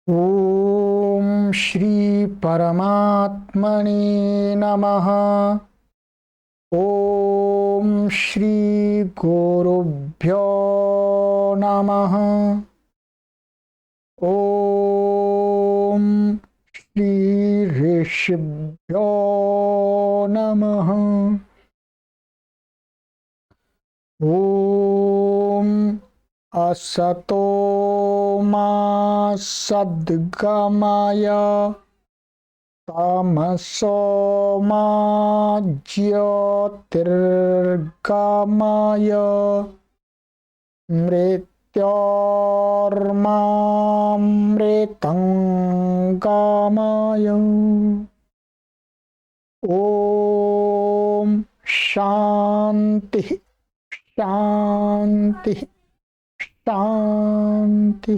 ओम श्री परमात्मने नमः। ओम श्री गुरुभ्यो नमः। ओम श्री ऋषिभ्यो नमः। ओम असतो मा सद्गमय तमसो मा ज्योतिर्गमय मृत्योर्मामृतंगमय। ओम शांति शांति शांति।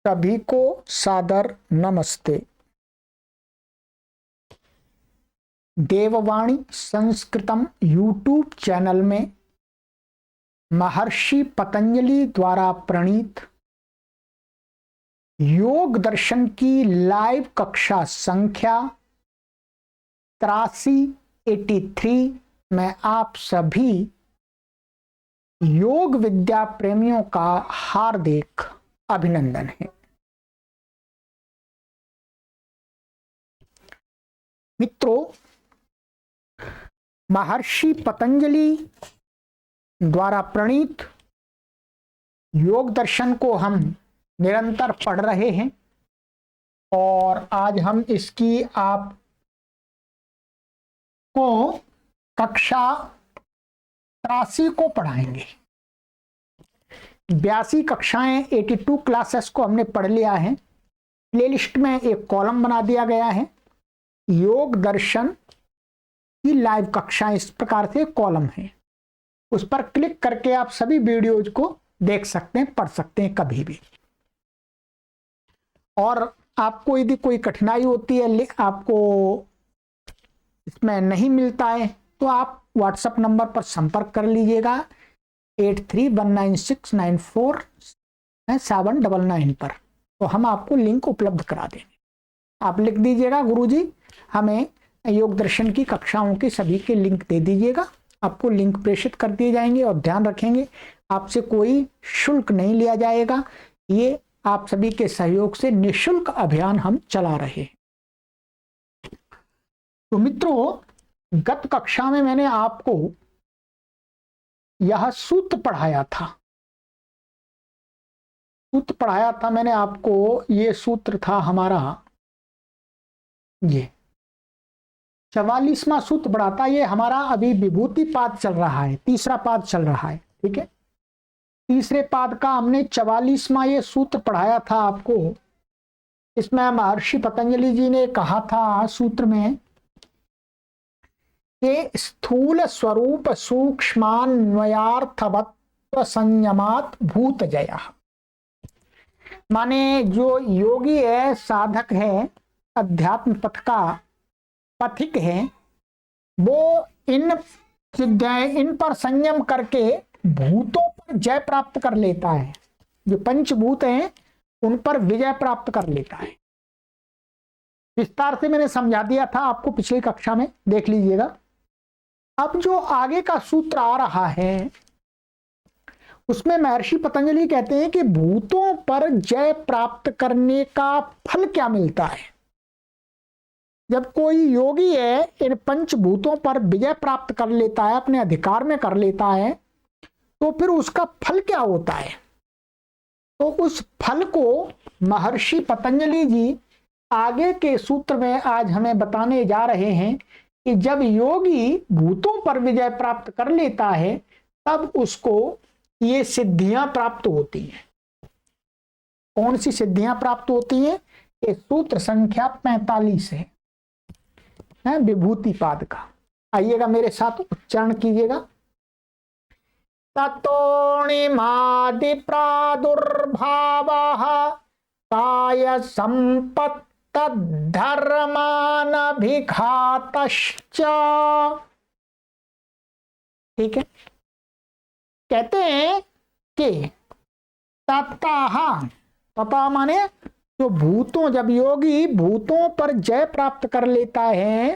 सभी को सादर नमस्ते। देववाणी संस्कृतम यूट्यूब चैनल में महर्षि पतंजलि द्वारा प्रणीत योग दर्शन की लाइव कक्षा संख्या 83 में आप सभी योग विद्या प्रेमियों का हार्दिक अभिनंदन है। मित्रों, महर्षि पतंजलि द्वारा प्रणीत योग दर्शन को हम निरंतर पढ़ रहे हैं और आज हम इसकी आप को कक्षा 83 को पढ़ाएंगे। 82 कक्षाएं 82 क्लासेस को हमने पढ़ लिया है। प्लेलिस्ट में एक कॉलम बना दिया गया है, योग दर्शन की लाइव कक्षाएं, इस प्रकार से कॉलम है। उस पर क्लिक करके आप सभी वीडियोज को देख सकते हैं, पढ़ सकते हैं कभी भी। और आपको यदि कोई कठिनाई होती है, आपको इसमें नहीं मिलता है, तो आप व्हाट्सएप नंबर पर संपर्क कर लीजिएगा 8319694799 पर, तो हम आपको लिंक उपलब्ध करा देंगे। आप लिख दीजिएगा गुरुजी हमें योग दर्शन की कक्षाओं के सभी के लिंक दे दीजिएगा, आपको लिंक प्रेषित कर दिए जाएंगे। और ध्यान रखेंगे, आपसे कोई शुल्क नहीं लिया जाएगा। ये आप सभी के सहयोग से निःशुल्क अभियान हम चला रहे हैं। तो मित्रों, गत कक्षा में मैंने आपको यह सूत्र पढ़ाया था। मैंने आपको ये सूत्र था हमारा, ये 44वां सूत्र पढ़ाता। ये हमारा अभी विभूति पाद चल रहा है, तीसरा पाद चल रहा है, ठीक है। तीसरे पाद का हमने 44वां ये सूत्र पढ़ाया था आपको। इसमें महर्षि पतंजलि जी ने कहा था सूत्र में कि स्थूल स्वरूप सूक्ष्मान्वयार्थवत्व संयमात भूत जया। माने जो योगी है, साधक है, अध्यात्म पथ का पथिक है, वो इन पर संयम करके भूतों पर जय प्राप्त कर लेता है। जो पंचभूत हैं उन पर विजय प्राप्त कर लेता है। विस्तार से मैंने समझा दिया था आपको पिछली कक्षा में, देख लीजिएगा। अब जो आगे का सूत्र आ रहा है उसमें महर्षि पतंजलि कहते हैं कि भूतों पर जय प्राप्त करने का फल क्या मिलता है। जब कोई योगी है इन पंचभूतों पर विजय प्राप्त कर लेता है, अपने अधिकार में कर लेता है, तो फिर उसका फल क्या होता है। तो उस फल को महर्षि पतंजलि जी आगे के सूत्र में आज हमें बताने जा रहे हैं कि जब योगी भूतों पर विजय प्राप्त कर लेता है तब उसको ये सिद्धियां प्राप्त होती हैं। कौन सी सिद्धियां प्राप्त होती हैं? ये सूत्र संख्या 45 है विभूति पाद का। आइएगा मेरे साथ उच्चारण कीजिएगा। ततोणिमादि प्रादुर्भावः काय संपत्त धर्मानभिघातश्च। ठीक है, कहते हैं कि ततः, तथा माने तो भूतों, जब योगी भूतों पर जय प्राप्त कर लेता है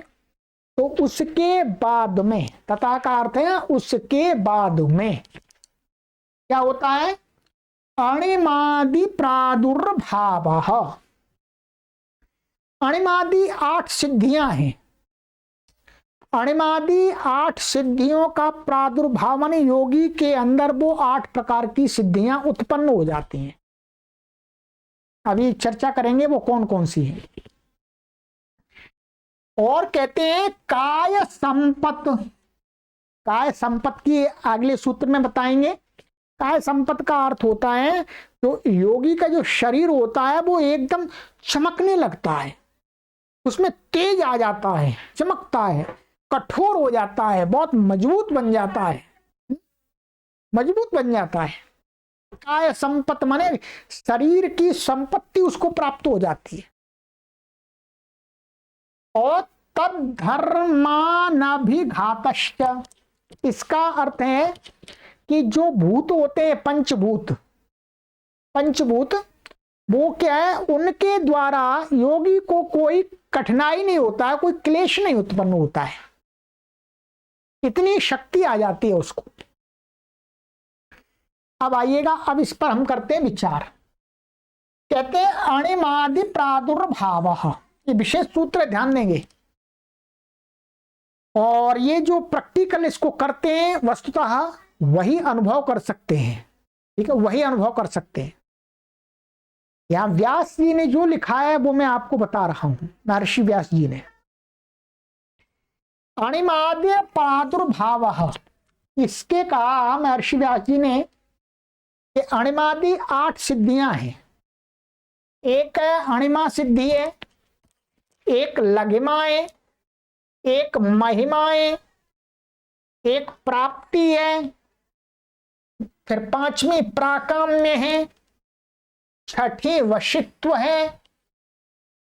तो उसके बाद में, तथा का अर्थ है उसके बाद में क्या होता है, अणिमादि प्रादुर्भाव। अणिमादि 8 सिद्धियां हैं। अणिमादि 8 सिद्धियों का प्रादुर्भाव माने योगी के अंदर वो 8 प्रकार की सिद्धियां उत्पन्न हो जाती हैं। अभी चर्चा करेंगे वो कौन कौन सी है। और कहते हैं काय संपत्त, काय संपत्त की अगले सूत्र में बताएंगे। काय संपत्त का अर्थ होता है तो योगी का जो शरीर होता है वो एकदम चमकने लगता है, उसमें तेज आ जाता है, चमकता है, कठोर हो जाता है, बहुत मजबूत बन जाता है, मजबूत बन जाता है। काय संपत्त माने शरीर की संपत्ति उसको प्राप्त हो जाती है। और तद धर्मानभिघातश्च, इसका अर्थ है कि जो भूत होते हैं पंचभूत, पंचभूत वो क्या है, उनके द्वारा योगी को कोई कठिनाई नहीं होता है, कोई क्लेश नहीं उत्पन्न होता है, इतनी शक्ति आ जाती है उसको। अब आइएगा, अब इस पर हम करते हैं विचार। कहते हैं अणिमादि प्रादुर्भाव, ये विशेष सूत्र ध्यान देंगे। और ये जो प्रैक्टिकल इसको करते हैं वस्तुतः वही अनुभव कर सकते हैं, ठीक है, वही अनुभव कर सकते हैं। यहां व्यास जी ने जो लिखा है वो मैं आपको बता रहा हूं, महर्षि व्यास जी ने। अणिमाद्य प्रादुर्भाव, इसके कहा महर्षि व्यास जी ने कि अणिमादि 8 सिद्धियां हैं। एक है अणिमा सिद्धि है, एक लघिमा है, एक महिमा है, एक प्राप्ति है, फिर 5वीं प्राकाम्य है, 6ठी वशित्व है,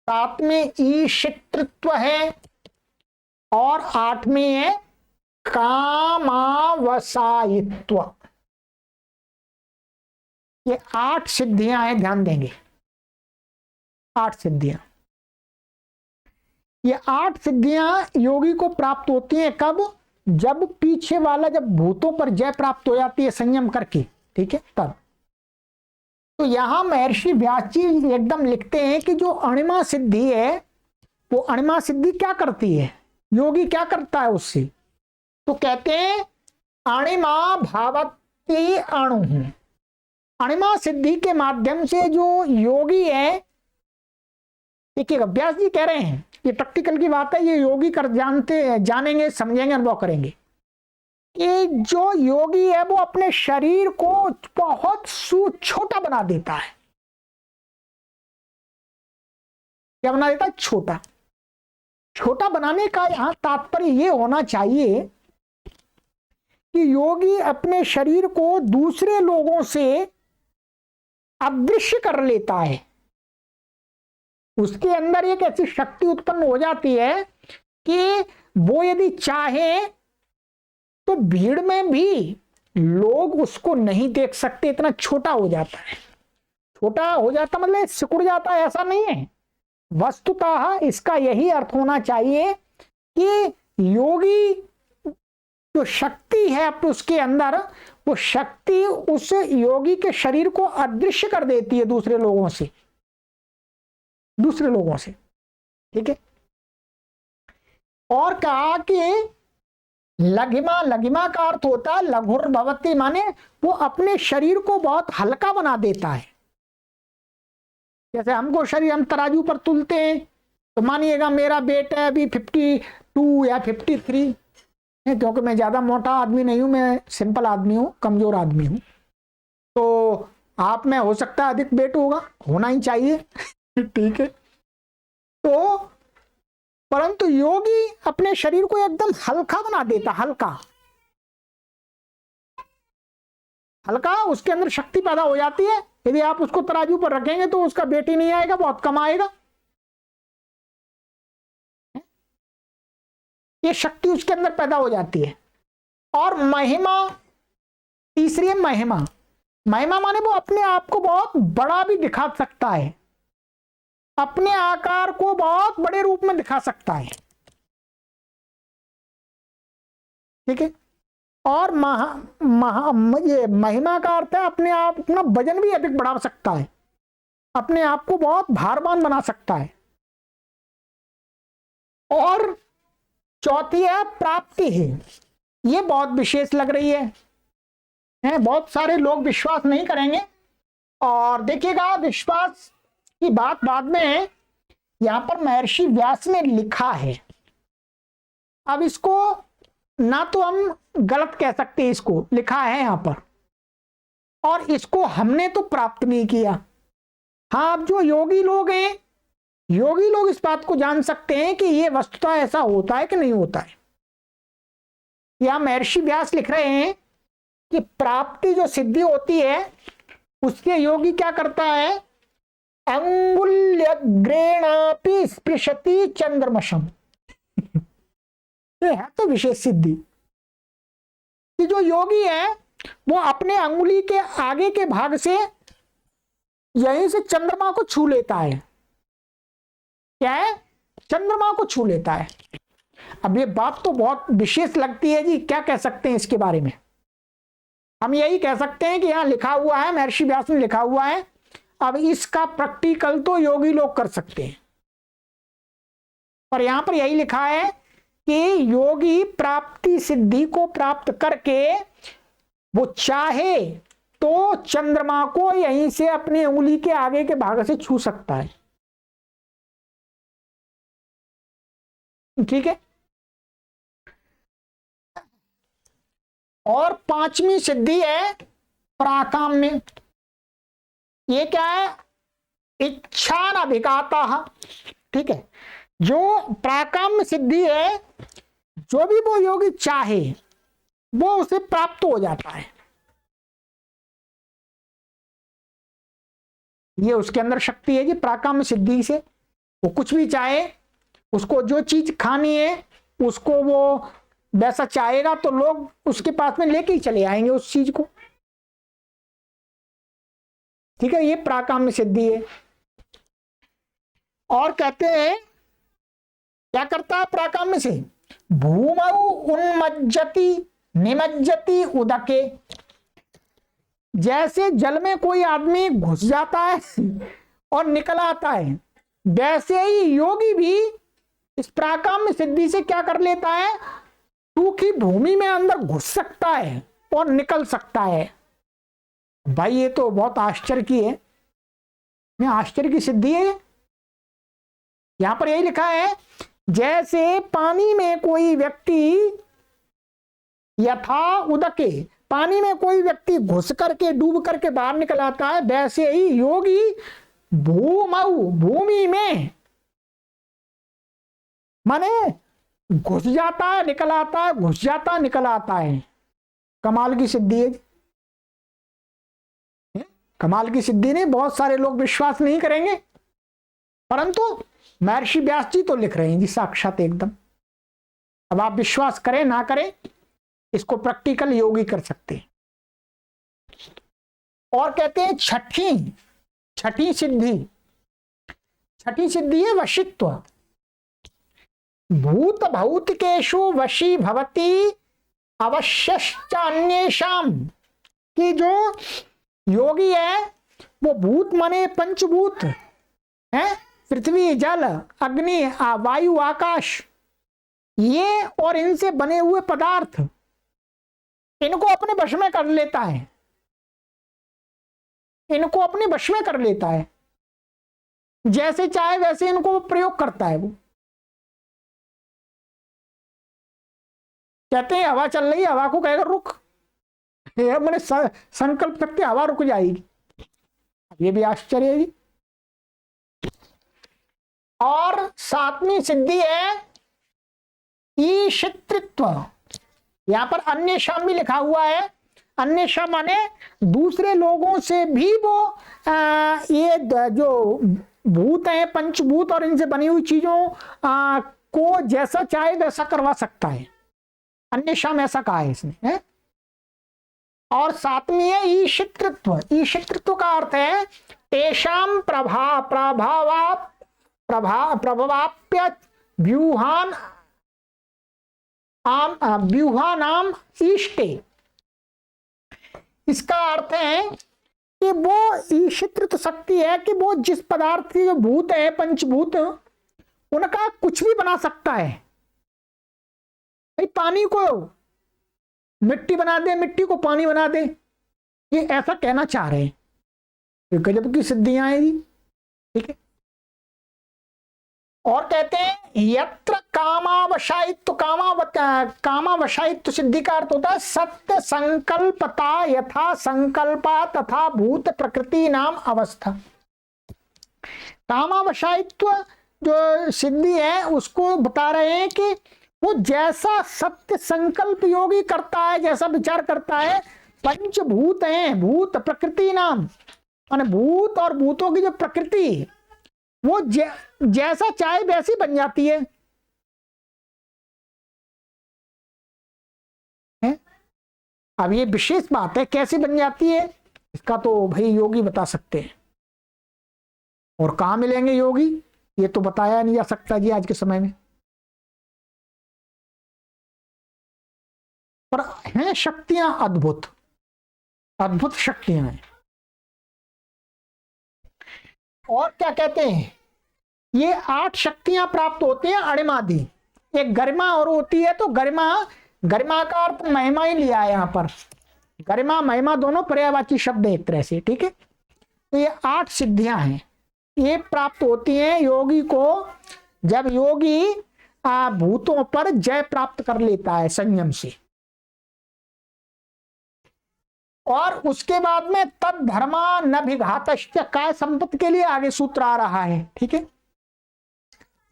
7वीं ईशितृत्व है और 8वीं है कामावसायित्व। ये 8 सिद्धियां हैं, ध्यान देंगे 8 सिद्धियां। ये 8 सिद्धियां योगी को प्राप्त होती हैं कब, जब पीछे वाला, जब भूतों पर जय प्राप्त हो जाती है संयम करके, ठीक है, तब। तो यहां महर्षि व्यास जी एकदम लिखते हैं कि जो अणिमा सिद्धि है, वो अणिमा सिद्धि क्या करती है, योगी क्या करता है उससे, तो कहते हैं अणिमा भावती अणु। अणिमा सिद्धि के माध्यम से जो योगी है, देखिएगा व्यास जी कह रहे हैं, ये प्रैक्टिकल की बात है, ये योगी कर जानेंगे, समझेंगे, अनुभव करेंगे कि जो योगी है वो अपने शरीर को बहुत छोटा बना देता है। क्या बना देता है, छोटा। छोटा बनाने का यहां तात्पर्य ये होना चाहिए कि योगी अपने शरीर को दूसरे लोगों से अदृश्य कर लेता है। उसके अंदर एक ऐसी शक्ति उत्पन्न हो जाती है कि वो यदि चाहे तो भीड़ में भी लोग उसको नहीं देख सकते, इतना छोटा हो जाता है। छोटा हो जाता मतलब सिकुड़ जाता है, ऐसा नहीं है। वस्तुतः इसका यही अर्थ होना चाहिए कि योगी जो शक्ति है उसके अंदर, वो शक्ति उस योगी के शरीर को अदृश्य कर देती है दूसरे लोगों से, दूसरे लोगों से, ठीक है। और कहा कि लघिमा, लघिमा का अर्थ होता है लघुर भवती, माने वो अपने शरीर को बहुत हल्का बना देता है। जैसे हमको शरीर, हम तराजू पर तुलते हैं तो मानिएगा मेरा वेट है अभी 52 या 53 है, क्योंकि मैं ज्यादा मोटा आदमी नहीं हूं, मैं सिंपल आदमी हूं, कमजोर आदमी हूं। तो आप में हो सकता है अधिक वेट होगा, होना ही चाहिए ठीक है। तो परंतु योगी अपने शरीर को एकदम हल्का बना देता, हल्का हल्का, उसके अंदर शक्ति पैदा हो जाती है। यदि आप उसको तराजू पर रखेंगे तो उसका वेट ही नहीं आएगा, बहुत कम आएगा। ये शक्ति उसके अंदर पैदा हो जाती है। और महिमा, तीसरी है महिमा। महिमा माने वो अपने आप को बहुत बड़ा भी दिखा सकता है, अपने आकार को बहुत बड़े रूप में दिखा सकता है। ठीक है। और ये महिमा का अर्थ है अपने आप, अपना वजन भी अधिक बढ़ा सकता है, अपने आप को बहुत भारवान बना सकता है। और चौथी है प्राप्ति है, ये बहुत विशेष लग रही है। बहुत सारे लोग विश्वास नहीं करेंगे, और देखिएगा विश्वास की बात बाद में है। यहां पर महर्षि व्यास ने लिखा है, अब इसको ना तो हम गलत कह सकते, इसको लिखा है यहां पर, और इसको हमने तो प्राप्त नहीं किया। हाँ, अब जो योगी लोग हैं, योगी लोग इस बात को जान सकते हैं कि ये वस्तुतः ऐसा होता है कि नहीं होता है। यहां महर्षि व्यास लिख रहे हैं कि प्राप्ति जो सिद्धि होती है उसके योगी क्या करता है, अंगुल्यग्रेणापि स्पृशति चंद्रमशम। ये है तो विशेष सिद्धि कि जो योगी है वो अपने अंगुली के आगे के भाग से यहीं से चंद्रमा को छू लेता है। क्या है, चंद्रमा को छू लेता है। अब ये बात तो बहुत विशेष लगती है जी, क्या कह सकते हैं इसके बारे में। हम यही कह सकते हैं कि यहां लिखा हुआ है, महर्षि व्यास ने लिखा हुआ है, अब इसका प्रैक्टिकल तो योगी लोग कर सकते हैं। पर यहां पर यही लिखा है कि योगी प्राप्ति सिद्धि को प्राप्त करके वो चाहे तो चंद्रमा को यहीं से अपनी उंगली के आगे के भाग से छू सकता है। ठीक है। और पांचवी सिद्धि है प्राकाम्य। ये क्या है, इच्छानभिघाता। ठीक है, जो प्राकाम्य सिद्धि है, जो भी वो योगी चाहे वो उसे प्राप्त हो जाता है। ये उसके अंदर शक्ति है कि प्राकाम्य सिद्धि से वो कुछ भी चाहे, उसको जो चीज खानी है उसको वो वैसा चाहेगा तो लोग उसके पास में लेके ही चले आएंगे उस चीज को। ठीक है, ये प्राकाम्य सिद्धि है। और कहते हैं क्या करता है प्राकाम्य से, भूमौ उन्मज्जति निमज्जति उदके। जैसे जल में कोई आदमी घुस जाता है और निकल आता है, वैसे ही योगी भी इस प्राकाम्य सिद्धि से क्या कर लेता है, सूखी भूमि में अंदर घुस सकता है और निकल सकता है। भाई ये तो बहुत आश्चर्य की है, आश्चर्य की सिद्धि है। यहां पर यही लिखा है, जैसे पानी में कोई व्यक्ति यथा उदके, पानी में कोई व्यक्ति घुस करके डूब करके बाहर निकल आता है, वैसे ही योगी भूमौ, भूमि में माने घुस जाता है निकल आता है, घुस जाता है निकल आता है। कमाल की सिद्धि है, कमाल की सिद्धि नहीं। बहुत सारे लोग विश्वास नहीं करेंगे, परंतु महर्षि व्यास जी तो लिख रहे हैं जी साक्षात एकदम। अब आप विश्वास करें ना करें, इसको प्रैक्टिकल योगी कर सकते हैं। और कहते हैं छठी सिद्धि, छठी सिद्धि है वशित्व। भूत भौतिकेषु वशी भवति अवश्यश्च अन्येषाम। कि जो योगी है वो भूत माने पंचभूत है, पृथ्वी जल अग्नि वायु आकाश, ये और इनसे बने हुए पदार्थ, इनको अपने वश में कर लेता है, इनको अपने वश में कर लेता है। जैसे चाहे वैसे इनको प्रयोग करता है। वो कहते हैं हवा चल रही है, हवा को कहेगा रुक, मैंने संकल्प करते हवा रुक जाएगी। ये भी आश्चर्य है जी। और सातवीं सिद्धि है ईशितृत्व। यहां पर अन्य शाम भी लिखा हुआ है। अन्य शाम माने दूसरे लोगों से भी वो ये जो भूत है पंचभूत और इनसे बनी हुई चीजों को जैसा चाहे वैसा करवा सकता है। अन्य शाम ऐसा कहा है इसने है? और सातवीं है ईशितृत्व। ईशितृत्व का अर्थ है तेषाम प्रभावाप्य व्यूहानाम ईष्टे। इसका अर्थ है कि वो ईशितृत्व शक्ति है कि वो जिस पदार्थ के जो भूत है, पंचभूत, उनका कुछ भी बना सकता है। भाई पानी को मिट्टी बना दे, मिट्टी को पानी बना दे, ये ऐसा कहना चाह रहे हैं। ये गजब की सिद्धियां हैं जी। ठीक है। और कहते हैं यत्र कामावशायित्व सिद्धि का अर्थ होता है सत्य संकल्पता यथा संकल्पा तथा भूत प्रकृति नाम अवस्था। कामावशायित्व जो सिद्धि है उसको बता रहे हैं कि वो जैसा सत्य संकल्प योगी करता है, जैसा विचार करता है, पंचभूत हैं, भूत प्रकृति नाम, माने भूत और भूतों की जो प्रकृति वो जैसा चाहे वैसी बन जाती है। अब ये विशेष बात है, कैसी बन जाती है इसका तो भाई योगी बता सकते हैं। और कहां मिलेंगे योगी, ये तो बताया नहीं जा सकता जी आज के समय में। पर हैं शक्तियां अद्भुत, अद्भुत शक्तियां हैं। और क्या कहते हैं, ये 8 शक्तियां प्राप्त होती हैं अणिमादि। एक गरिमा और होती है, तो गरिमा का अर्थ महिमा ही लिया है यहां पर। गरिमा महिमा दोनों पर्यायवाची शब्द है एक तरह से। ठीक है। तो ये 8 सिद्धियां हैं, ये प्राप्त होती हैं योगी को जब योगी भूतों पर जय प्राप्त कर लेता है संयम से। और उसके बाद में तद धर्मा न विघातश्च, काय संपत्ति के लिए आगे सूत्र आ रहा है। ठीक है।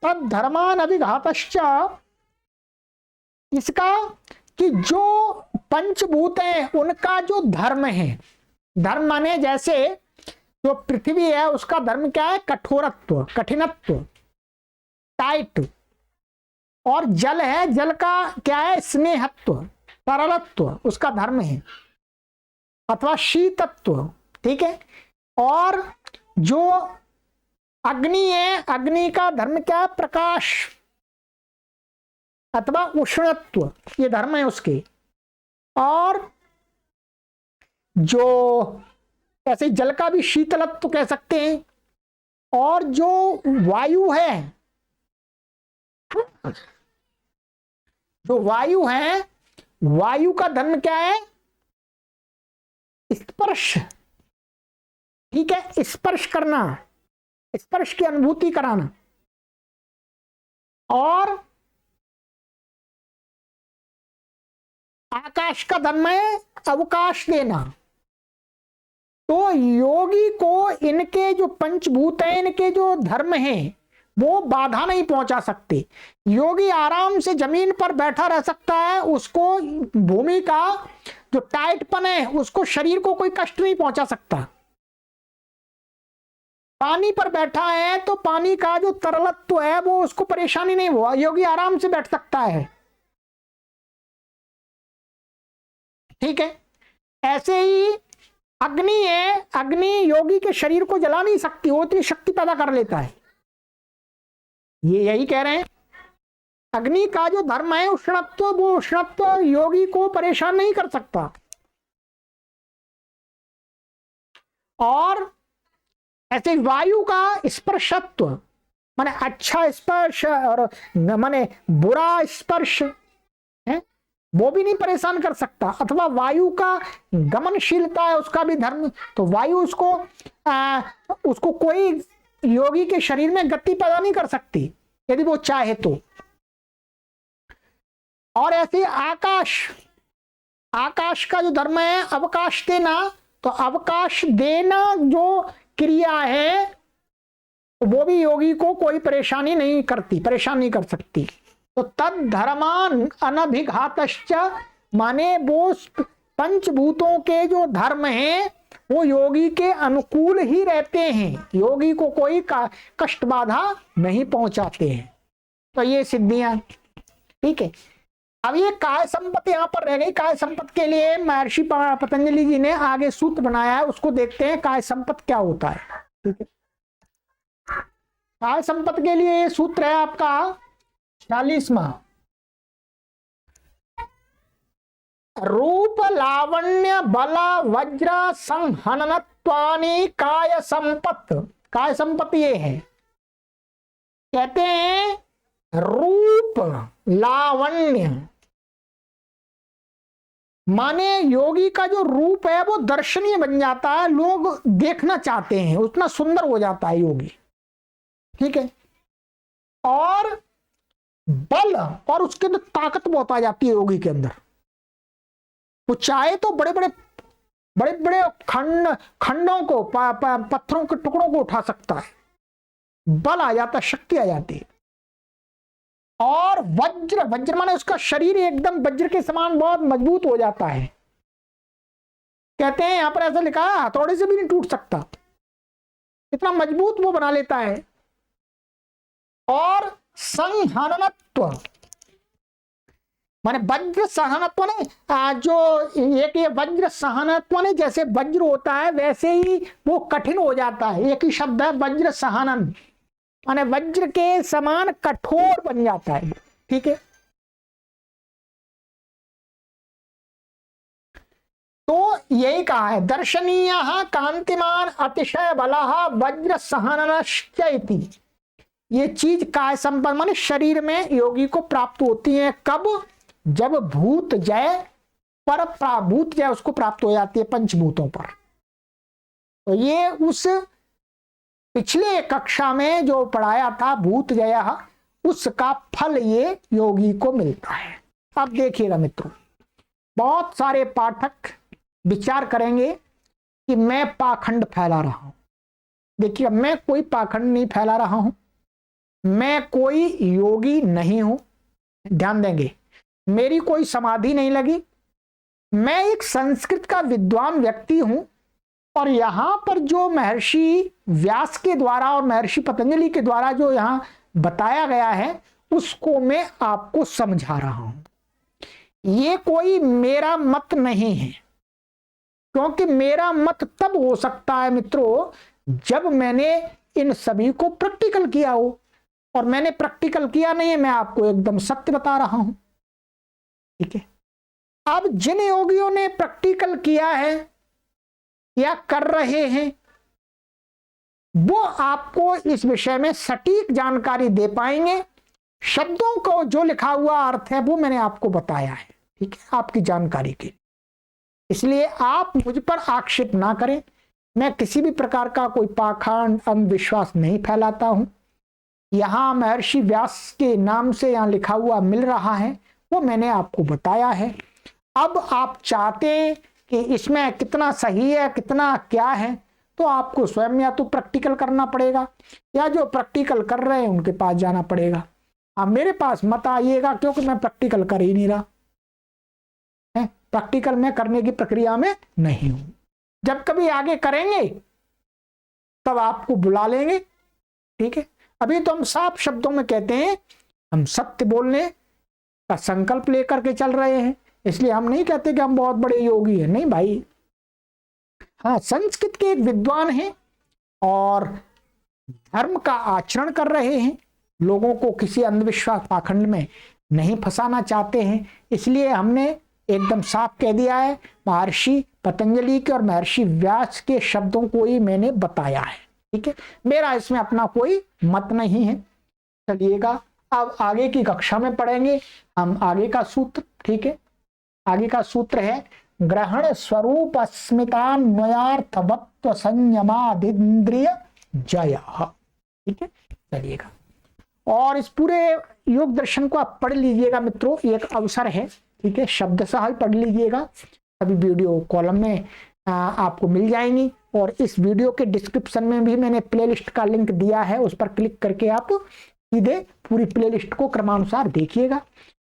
तद धर्मा न विघातश्च, इसका कि जो पंचभूत हैं उनका जो धर्म है, धर्म माने जैसे जो पृथ्वी है उसका धर्म क्या है, कठोरत्व, कठिनत्व, टाइट। और जल है, जल का क्या है, स्नेहत्व, तरलत्व उसका धर्म है, अथवा शीतत्व। ठीक है। और जो अग्नि है, अग्नि का धर्म क्या है, प्रकाश अथवा उष्णत्व, ये धर्म है उसके। और जो ऐसे जल का भी शीतलत्व कह सकते हैं। और जो वायु है, जो वायु है, वायु का धर्म क्या है, स्पर्श। ठीक है। स्पर्श करना, स्पर्श की अनुभूति कराना। और आकाश का धर्म है अवकाश देना। तो योगी को इनके जो पंचभूत हैं, इनके जो धर्म हैं, वो बाधा नहीं पहुंचा सकते। योगी आराम से जमीन पर बैठा रह सकता है, उसको भूमि का जो टाइटपन है उसको शरीर को कोई कष्ट नहीं पहुंचा सकता। पानी पर बैठा है तो पानी का जो तरलत्व है वो उसको परेशानी नहीं हुआ, योगी आराम से बैठ सकता है। ठीक है। ऐसे ही अग्नि है, अग्नि योगी के शरीर को जला नहीं सकती, वो इतनी शक्ति पैदा कर लेता है। ये यही कह रहे हैं, अग्नि का जो धर्म है उष्णत्व, वो उष्णत्व योगी को परेशान नहीं कर सकता। और ऐसे वायु का स्पर्शत्व, माने अच्छा स्पर्श और माने बुरा स्पर्श है, वो भी नहीं परेशान कर सकता। अथवा वायु का गमनशीलता है, उसका भी धर्म, तो वायु उसको कोई योगी के शरीर में गति पैदा नहीं कर सकती यदि वो चाहे तो। और ऐसे आकाश, आकाश का जो धर्म है अवकाश देना, तो अवकाश देना जो क्रिया है वो भी योगी को कोई परेशानी नहीं करती, परेशान नहीं कर सकती। तो तद धर्मान अनभिघातश्च, माने वो पंचभूतों के जो धर्म हैं वो योगी के अनुकूल ही रहते हैं, योगी को कोई कष्ट बाधा नहीं पहुंचाते हैं। तो ये सिद्धियां। ठीक है। अब ये काय संपत्ति यहां पर रह गई। काय संपत्ति के लिए महर्षि पतंजलि जी ने आगे सूत्र बनाया है, उसको देखते हैं काय संपत्ति क्या होता है। ठीक है, काय संपत्ति के लिए सूत्र है आपका 40वां, रूप लावण्य बल वज्र संहननत्वानि काय संपत्ति। काय संपत्ति ये है, कहते हैं रूप लावण्य माने योगी का जो रूप है वो दर्शनीय बन जाता है, लोग देखना चाहते हैं, उतना सुंदर हो जाता है योगी। ठीक है, और बल और उसके अंदर ताकत बहुत आ जाती है योगी के अंदर। वो चाहे तो बड़े बड़े खंडों को पत्थरों के टुकड़ों को उठा सकता है, बल आ जाता है, शक्ति आ जाती है। और वज्र माने उसका शरीर एकदम वज्र के समान बहुत मजबूत हो जाता है। कहते हैं यहां पर ऐसा लिखा है हथौड़े से भी नहीं टूट सकता, इतना मजबूत वो बना लेता है। और संहननत्व माने वज्र सहनत्व ने जो एक ये वज्र सहनत्व ने जैसे वज्र होता है वैसे ही वो कठिन हो जाता है। एक ही शब्द है वज्र सहनन, माने वज्र के समान कठोर बन जाता है। ठीक है, तो यही कहा है दर्शनीय कांतिमान अतिशय बलः वज्र सहननश्च इति। ये चीज काय संपन्न माने शरीर में योगी को प्राप्त होती है। कब? जब भूत जय पर भूत जय उसको प्राप्त हो जाती है पंचभूतों पर। तो ये उस पिछले कक्षा में जो पढ़ाया था भूत जय, उसका फल ये योगी को मिलता है। अब देखिएगा मित्रों, बहुत सारे पाठक विचार करेंगे कि मैं पाखंड फैला रहा हूं। देखिए, मैं कोई पाखंड नहीं फैला रहा हूं, मैं कोई योगी नहीं हूं। ध्यान देंगे, मेरी कोई समाधि नहीं लगी, मैं एक संस्कृत का विद्वान व्यक्ति हूं। और यहां पर जो महर्षि व्यास के द्वारा और महर्षि पतंजलि के द्वारा जो यहां बताया गया है उसको मैं आपको समझा रहा हूं। ये कोई मेरा मत नहीं है, क्योंकि मेरा मत तब हो सकता है मित्रों जब मैंने इन सभी को प्रैक्टिकल किया हो, और मैंने प्रैक्टिकल किया नहीं है, मैं आपको एकदम सत्य बता रहा हूं। ठीक है, अब जिन योगियों ने प्रैक्टिकल किया है या कर रहे हैं वो आपको इस विषय में सटीक जानकारी दे पाएंगे। शब्दों को जो लिखा हुआ अर्थ है वो मैंने आपको बताया है। ठीक है, आपकी जानकारी के लिए, इसलिए आप मुझ पर आक्षेप ना करें। मैं किसी भी प्रकार का कोई पाखंड अंधविश्वास नहीं फैलाता हूं। यहां महर्षि व्यास के नाम से यहां लिखा हुआ मिल रहा है, वो मैंने आपको बताया है। अब आप चाहते हैं कि इसमें कितना सही है कितना क्या है, तो आपको स्वयं या तो प्रैक्टिकल करना पड़ेगा या जो प्रैक्टिकल कर रहे हैं उनके पास जाना पड़ेगा। आप मेरे पास मत आइएगा, क्योंकि मैं प्रैक्टिकल कर ही नहीं रहा है। प्रैक्टिकल मैं करने की प्रक्रिया में नहीं हूं। जब कभी आगे करेंगे तब आपको बुला लेंगे। ठीक है, अभी तो हम साफ शब्दों में कहते हैं हम सत्य बोलने का संकल्प लेकर के चल रहे हैं, इसलिए हम नहीं कहते कि हम बहुत बड़े योगी हैं। नहीं भाई, हाँ, संस्कृत के एक विद्वान हैं और धर्म का आचरण कर रहे हैं, लोगों को किसी अंधविश्वास पाखंड में नहीं फंसाना चाहते हैं। इसलिए हमने एकदम साफ कह दिया है, महर्षि पतंजलि के और महर्षि व्यास के शब्दों को ही मैंने बताया है। ठीक है, मेरा इसमें अपना कोई मत नहीं है। चलिएगा, अब आगे की कक्षा में पढ़ेंगे हम आगे का सूत्र। ठीक है, आगे का सूत्र है ग्रहण स्वरूप अस्मितान्वयार्थवत्व संयमादिंद्रिय जय। ठीक है, चलिएगा, और इस पूरे योग दर्शन को आप पढ़ लीजिएगा मित्रों, एक अवसर है। ठीक है, शब्दशः ही पढ़ लीजिएगा, अभी वीडियो कॉलम में आपको मिल जाएंगी। और इस वीडियो के डिस्क्रिप्शन में भी मैंने प्लेलिस्ट का लिंक दिया है, उस पर क्लिक करके आप सीधे पूरी प्लेलिस्ट को क्रमानुसार देखिएगा।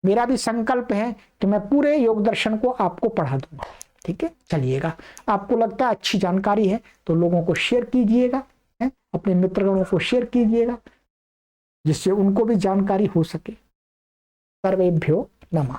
मेरा भी संकल्प है कि मैं पूरे योग दर्शन को आपको पढ़ा दूंगा। ठीक है, चलिएगा, आपको लगता है अच्छी जानकारी है तो लोगों को शेयर कीजिएगा, अपने मित्रगणों को शेयर कीजिएगा, जिससे उनको भी जानकारी हो सके। सर्वेभ्यो नमः।